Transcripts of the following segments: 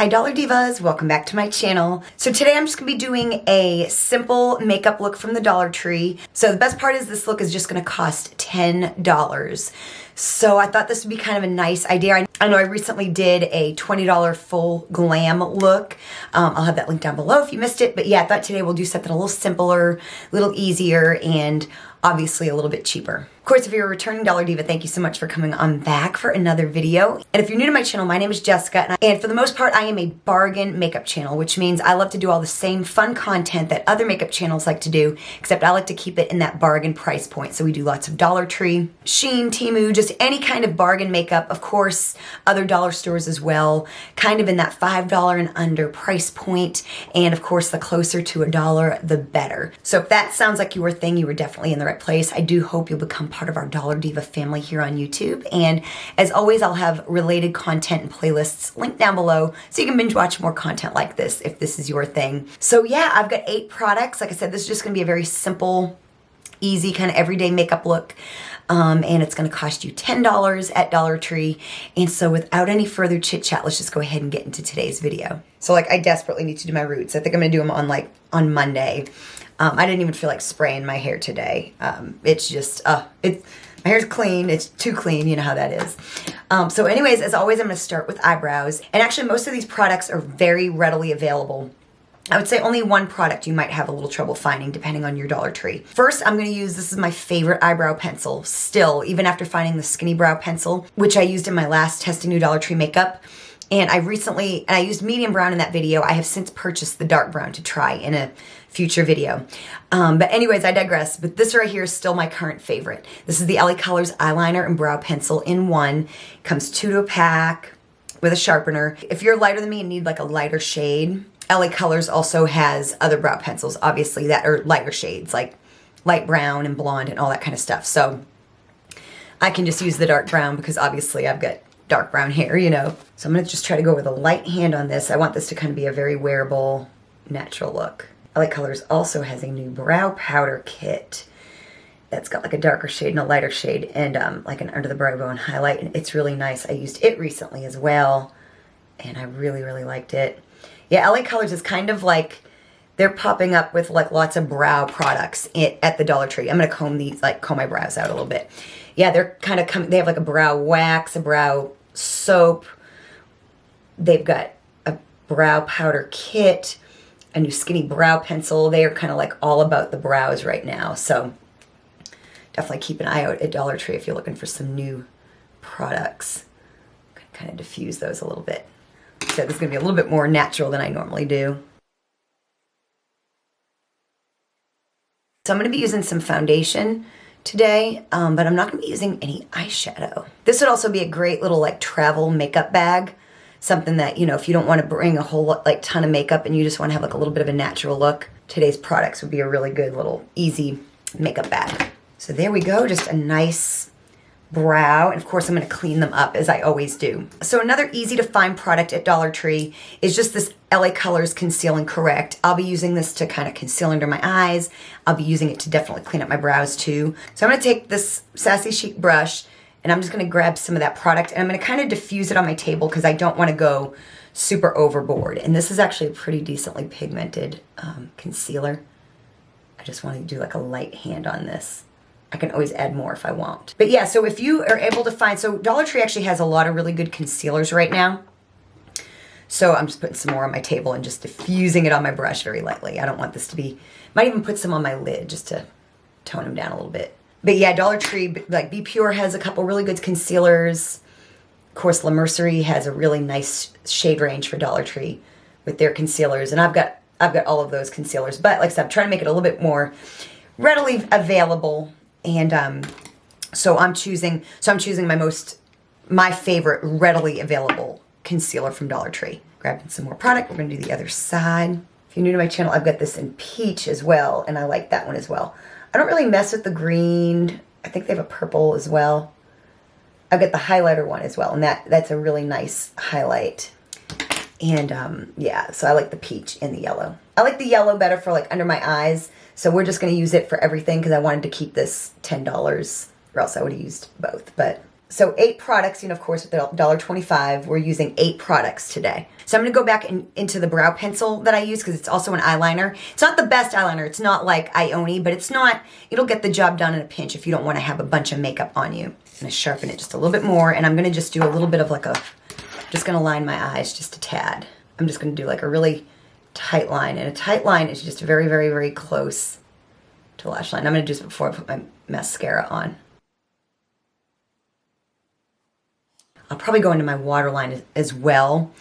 Hi Dollar Divas, welcome back to my channel. So today I'm just gonna be doing a simple makeup look from the Dollar Tree. So the best part is this look is just gonna cost $10. So I thought this would be kind of a nice idea. I know I recently did a $20 full glam look. I'll have that link down below if you missed it. But yeah, I thought today we'll do something a little simpler, a little easier, and obviously a little bit cheaper. Of course, if you're a returning Dollar Diva, thank you so much for coming on back for another video. And if you're new to my channel, my name is Jessica, and for the most part, I am a bargain makeup channel, which means I love to do all the same fun content that other makeup channels like to do, except I like to keep it in that bargain price point. So we do lots of Dollar Tree, Shein, Temu, just any kind of bargain makeup. Of course, other dollar stores as well, kind of in that $5 and under price point. And of course, the closer to $1, the better. So if that sounds like your thing, you were definitely in the right place. I do hope you'll become part of our Dollar Diva family here on YouTube. And as always, I'll have related content and playlists linked down below so you can binge watch more content like this if this is your thing. So yeah, I've got 8 products. Like I said, this is just gonna be a very simple, easy kind of everyday makeup look. And it's gonna cost you $10 at Dollar Tree. And so without any further chit chat, let's just go ahead and get into today's video. So like I desperately need to do my roots. I think I'm gonna do them on Monday. I didn't even feel like spraying my hair today. It's just, my hair's clean. It's too clean. You know how that is. So anyways, as always, I'm going to start with eyebrows. And actually, most of these products are very readily available. I would say only one product you might have a little trouble finding depending on your Dollar Tree. First, I'm going to use, this is my favorite eyebrow pencil still, even after finding the skinny brow pencil, which I used in my last testing new Dollar Tree makeup. And I used medium brown in that video. I have since purchased the dark brown to try in a future video. But anyways, I digress. But this right here is still my current favorite. This is the LA Colors eyeliner and brow pencil in one. Comes 2 to a pack with a sharpener. If you're lighter than me and need like a lighter shade, LA Colors also has other brow pencils, obviously, that are lighter shades, like light brown and blonde and all that kind of stuff. So I can just use the dark brown because obviously I've got dark brown hair, you know. So I'm going to just try to go with a light hand on this. I want this to kind of be a very wearable, natural look. LA Colors also has a new brow powder kit that's got like a darker shade and a lighter shade and like an under the brow bone highlight, and it's really nice. I used it recently as well, and I really, really liked it. Yeah, LA Colors is kind of like, they're popping up with like lots of brow products at the Dollar Tree. I'm going to comb my brows out a little bit. Yeah, they're kind of coming, they have like a brow wax, a brow soap. They've got a brow powder kit, a new skinny brow pencil. They are kind of like all about the brows right now. So definitely keep an eye out at Dollar Tree if you're looking for some new products. Kind of diffuse those a little bit. So this is going to be a little bit more natural than I normally do. So I'm going to be using some foundation today, but I'm not going to be using any eyeshadow. This would also be a great little like travel makeup bag. Something that, you know, if you don't want to bring a whole lot, like ton of makeup and you just want to have like a little bit of a natural look, today's products would be a really good little easy makeup bag. So there we go, just a nice brow. And of course I'm going to clean them up as I always do. So another easy to find product at Dollar Tree is just this LA Colors Conceal and Correct. I'll be using this to kind of conceal under my eyes. I'll be using it to definitely clean up my brows too. So I'm going to take this Sassy Chic brush and I'm just going to grab some of that product and I'm going to kind of diffuse it on my table because I don't want to go super overboard. And this is actually a pretty decently pigmented concealer. I just want to do like a light hand on this. I can always add more if I want. But yeah, so if you are able to find, so Dollar Tree actually has a lot of really good concealers right now. So I'm just putting some more on my table and just diffusing it on my brush very lightly. I don't want this to be, might even put some on my lid just to tone them down a little bit. But yeah, Dollar Tree, like Be Pure has a couple really good concealers. Of course, La Mercerie has a really nice shade range for Dollar Tree with their concealers. And I've got all of those concealers. But like I said, I'm trying to make it a little bit more readily available. And so I'm choosing my favorite readily available concealer from Dollar Tree. Grabbing some more product. We're going to do the other side. If you're new to my channel, I've got this in peach as well. And I like that one as well. I don't really mess with the green. I think they have a purple as well. I've got the highlighter one as well, and that's a really nice highlight. And yeah, so I like the peach and the yellow. I like the yellow better for like under my eyes, so we're just going to use it for everything because I wanted to keep this $10, or else I would have used both. But So 8 products, you know, of course, with the $1.25, we're using 8 products today. So I'm going to go back into the brow pencil that I use because it's also an eyeliner. It's not the best eyeliner. It's not like Ioni, but it'll get the job done in a pinch if you don't want to have a bunch of makeup on you. I'm going to sharpen it just a little bit more, and I'm going to just do a little bit of just going to line my eyes just a tad. I'm just going to do like a really tight line, and a tight line is just very, very, very close to the lash line. I'm going to do this before I put my mascara on. I'll probably go into my waterline as well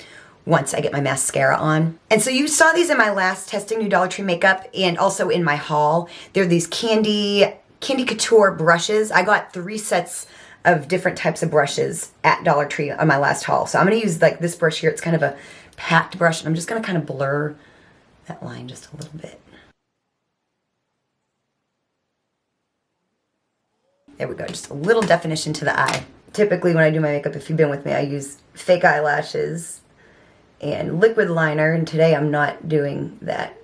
once I get my mascara on. And so you saw these in my last testing new Dollar Tree makeup and also in my haul. They're these Candy Couture brushes. I got 3 sets of different types of brushes at Dollar Tree on my last haul. So I'm going to use like this brush here. It's kind of a packed brush, and I'm just going to kind of blur that line just a little bit. There we go, just a little definition to the eye. Typically when I do my makeup, if you've been with me, I use fake eyelashes and liquid liner, and today I'm not doing that.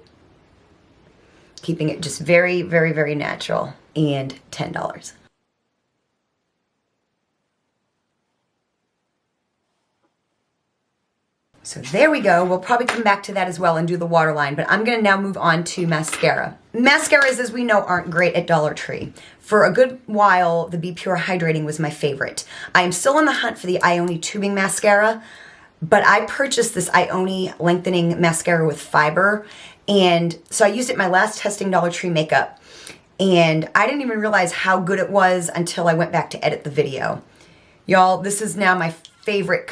Keeping it just very, very, very natural, and $10. So there we go. We'll probably come back to that as well and do the waterline, but I'm going to now move on to mascara. Mascaras, as we know, aren't great at Dollar Tree. For a good while, the Be Pure Hydrating was my favorite. I am still on the hunt for the Ioni tubing mascara, but I purchased this Ioni lengthening mascara with fiber, and so I used it in my last testing Dollar Tree makeup, and I didn't even realize how good it was until I went back to edit the video. Y'all, this is now my favorite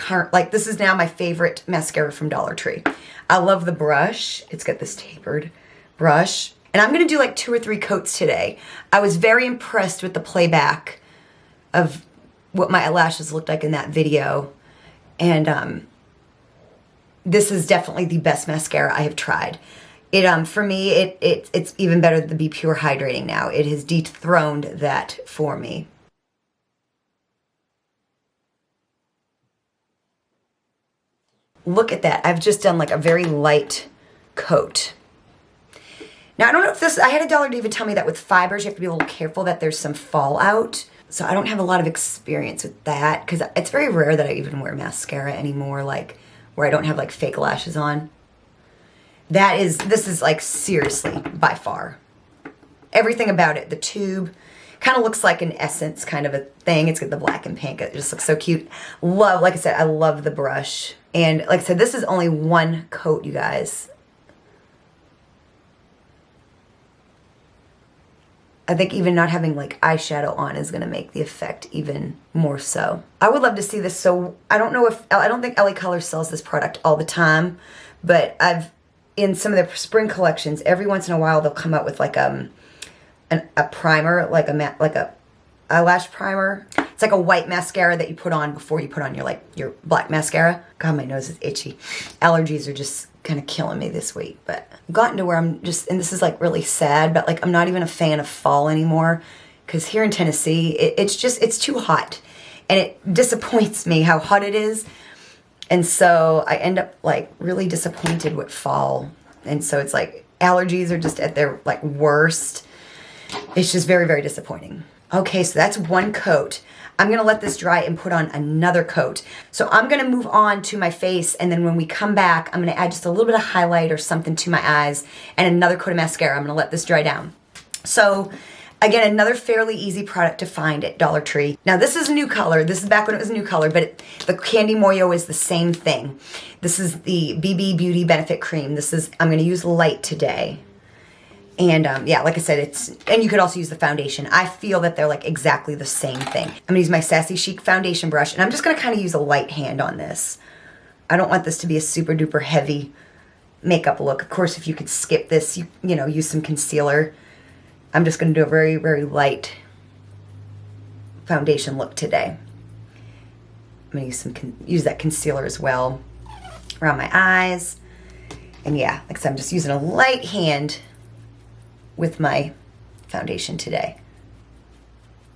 mascara from Dollar Tree. I love the brush. It's got this tapered brush. And I'm going to do like 2 or 3 coats today. I was very impressed with the playback of what my eyelashes looked like in that video. And this is definitely the best mascara I have tried. For me, it's even better than the Be Pure Hydrating now. It has dethroned that for me. Look at that. I've just done like a very light coat. Now, I don't know if I had a Dollar Diva tell me that with fibers, you have to be a little careful that there's some fallout. So I don't have a lot of experience with that because it's very rare that I even wear mascara anymore, like where I don't have like fake lashes on. This is like seriously by far. Everything about it, the tube, kind of looks like an Essence kind of a thing. It's got the black and pink. It just looks so cute. Like I said, I love the brush. And like I said, this is only 1 coat, you guys. I think even not having like eyeshadow on is going to make the effect even more so. I would love to see this. So I don't think LA Color sells this product all the time, but in some of their spring collections, every once in a while they'll come out with like a primer, like a eyelash primer. It's like a white mascara that you put on before you put on your black mascara. God, my nose is itchy. Allergies are just kind of killing me this week, but I've gotten to where and this is like really sad, but like I'm not even a fan of fall anymore because here in Tennessee, it's too hot, and it disappoints me how hot it is. And so I end up like really disappointed with fall. And so it's like allergies are just at their like worst. It's just very, very disappointing. Okay, so that's 1 coat. I'm going to let this dry and put on another coat. So I'm going to move on to my face, and then when we come back, I'm going to add just a little bit of highlight or something to my eyes and another coat of mascara. I'm going to let this dry down. So again, another fairly easy product to find at Dollar Tree. Now this is NuColor. This is back when it was NuColor, but the Candy Moyo is the same thing. This is the BB Beauty Benefit Cream. I'm going to use light today. And yeah, like I said, and you could also use the foundation. I feel that they're like exactly the same thing. I'm gonna use my Sassy Chic foundation brush, and I'm just gonna kind of use a light hand on this. I don't want this to be a super duper heavy makeup look. Of course, if you could skip this, you know, use some concealer. I'm just gonna do a very, very light foundation look today. I'm gonna use that concealer as well around my eyes. And yeah, like I said, I'm just using a light hand with my foundation today.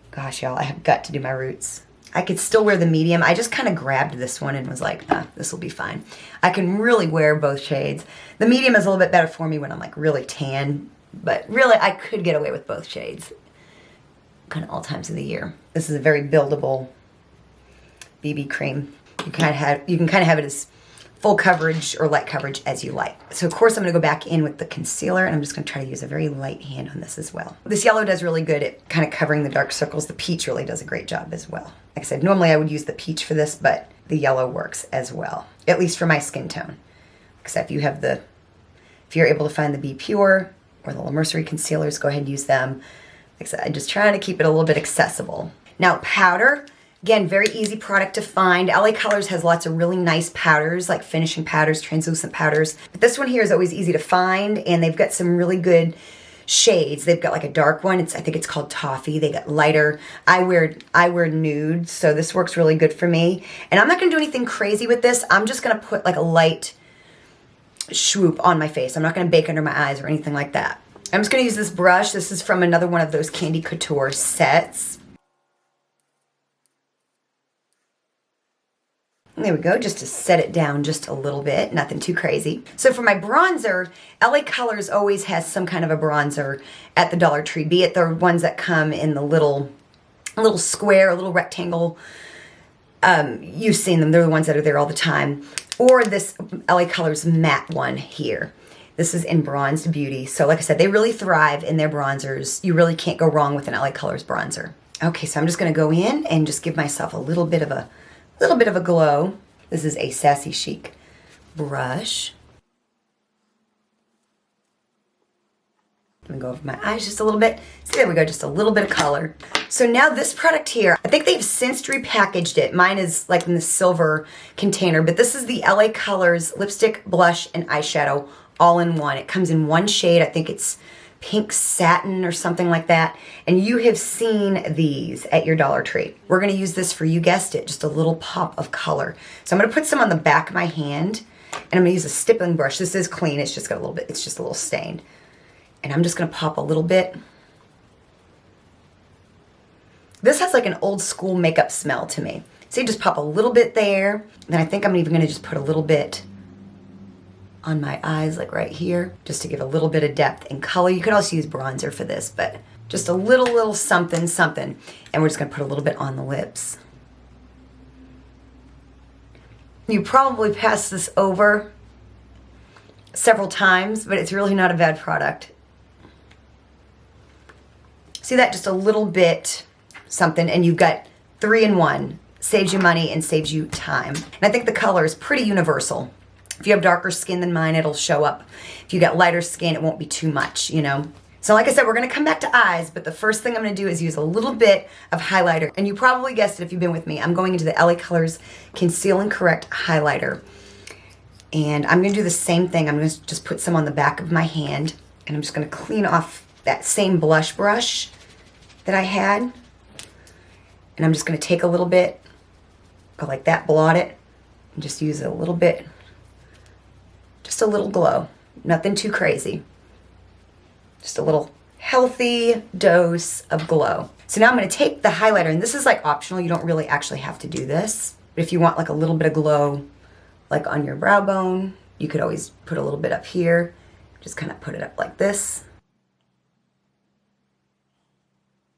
Gosh, y'all, I have got to do my roots. I could still wear the medium. I just kind of grabbed this one and was like, this will be fine. I can really wear both shades. The medium is a little bit better for me when I'm like really tan, but really I could get away with both shades kind of all times of the year. This is a very buildable BB cream. You can kind of have it as full coverage or light coverage as you like. So of course I'm gonna go back in with the concealer, and I'm just gonna try to use a very light hand on this as well. This yellow does really good at kind of covering the dark circles. The peach really does a great job as well. Like I said, normally I would use the peach for this, but the yellow works as well, at least for my skin tone. Except if you're able to find the Be Pure or the La Mercerie concealers, go ahead and use them. Like I said, I'm just trying to keep it a little bit accessible. Now powder, again, very easy product to find. LA Colors has lots of really nice powders, like finishing powders, translucent powders. But this one here is always easy to find, and they've got some really good shades. They've got like a dark one. I think it's called Toffee. They got lighter. I wear nude, so this works really good for me. And I'm not going to do anything crazy with this. I'm just going to put like a light swoop on my face. I'm not going to bake under my eyes or anything like that. I'm just going to use this brush. This is from another one of those Candy Couture sets. There we go, just to set it down just a little bit, nothing too crazy. So for my bronzer, LA Colors always has some kind of a bronzer at the Dollar Tree, be it the ones that come in the little square, little rectangle. You've seen them, they're the ones that are there all the time. Or this LA Colors matte one here. This is in Bronzed Beauty. So like I said, they really thrive in their bronzers. You really can't go wrong with an LA Colors bronzer. Okay, so I'm just gonna go in and just give myself a little bit of a glow. This is a Sassy Chic brush. I'm gonna go over my eyes just a little bit. See, there we go, just a little bit of color. So now this product here, I think they've since repackaged it. Mine is like in the silver container, but this is the LA Colors lipstick, blush, and eyeshadow all in one. It comes in one shade. I think it's pink satin or something like that. And you have seen these at your Dollar Tree. We're gonna use this for, you guessed it, just a little pop of color. So I'm gonna put some on the back of my hand, and I'm gonna use a stippling brush. This is clean, it's just got a little bit, it's just a little stained. And I'm just gonna pop a little bit. This has like an old school makeup smell to me. So you just pop a little bit there. Then I think I'm even gonna just put a little bit on my eyes, like right here, just to give a little bit of depth and color. You could also use bronzer for this, but just a little something. And we're just gonna put a little bit on the lips. You probably passed this over several times, but it's really not a bad product. See that? Just a little bit something, and you've got 3-in-1. Saves you money and saves you time. And I think the color is pretty universal. If you have darker skin than mine, it'll show up. If you got lighter skin, it won't be too much, you know? So like I said, we're gonna come back to eyes, but the first thing I'm gonna do is use a little bit of highlighter. And you probably guessed it if you've been with me. I'm going into the LA Colors Conceal and Correct highlighter. And I'm gonna do the same thing. I'm gonna just put some on the back of my hand, and I'm just gonna clean off that same blush brush that I had. And I'm just gonna take a little bit, go like that, blot it, and just use a little bit. Just a little glow, nothing too crazy. Just a little healthy dose of glow. So now I'm gonna take the highlighter, and this is like optional, you don't really actually have to do this. But if you want like a little bit of glow, like on your brow bone, you could always put a little bit up here. Just kind of put it up like this.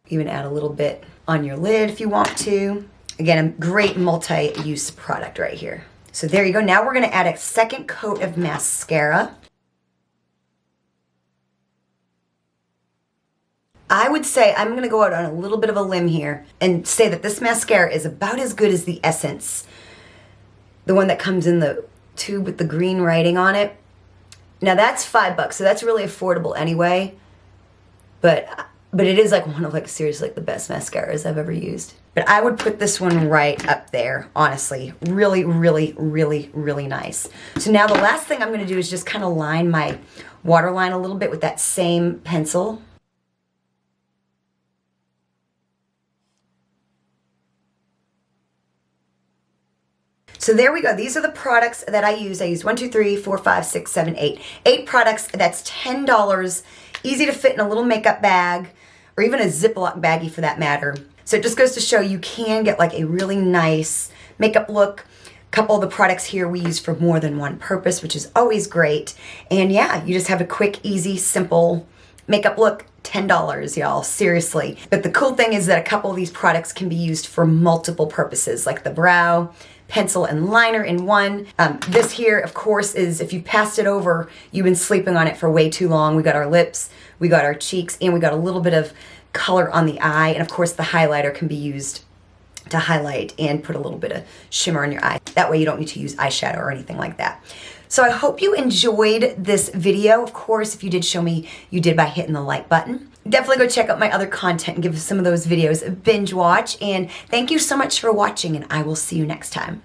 Even add a little bit on your lid if you want to. Again, a great multi-use product right here. So there you go. Now we're gonna add a second coat of mascara. I would say, I'm gonna go out on a little bit of a limb here and say that this mascara is about as good as the Essence. The one that comes in the tube with the green writing on it. Now that's $5, so that's really affordable anyway. But it is like one of like seriously like the best mascaras I've ever used. But I would put this one right up there, honestly. Really nice. So now the last thing I'm gonna do is just kind of line my waterline a little bit with that same pencil. So there we go. These are the products that I use. I used 1, 2, 3, 4, 5, 6, 7, 8. 8 products. That's $10. Easy to fit in a little makeup bag, or even a Ziploc baggie for that matter. So it just goes to show you can get like a really nice makeup look. A couple of the products here we use for more than one purpose, which is always great. And yeah, you just have a quick, easy, simple makeup look, $10, y'all, seriously. But the cool thing is that a couple of these products can be used for multiple purposes, like the brow, pencil, and liner in one. This here, of course, is if you passed it over, you've been sleeping on it for way too long. We got our lips, we got our cheeks, and we got a little bit of color on the eye. And of course, the highlighter can be used to highlight and put a little bit of shimmer in your eye. That way you don't need to use eyeshadow or anything like that. So I hope you enjoyed this video. Of course, if you did, show me you did by hitting the like button. Definitely go check out my other content and give some of those videos a binge watch. And thank you so much for watching, and I will see you next time.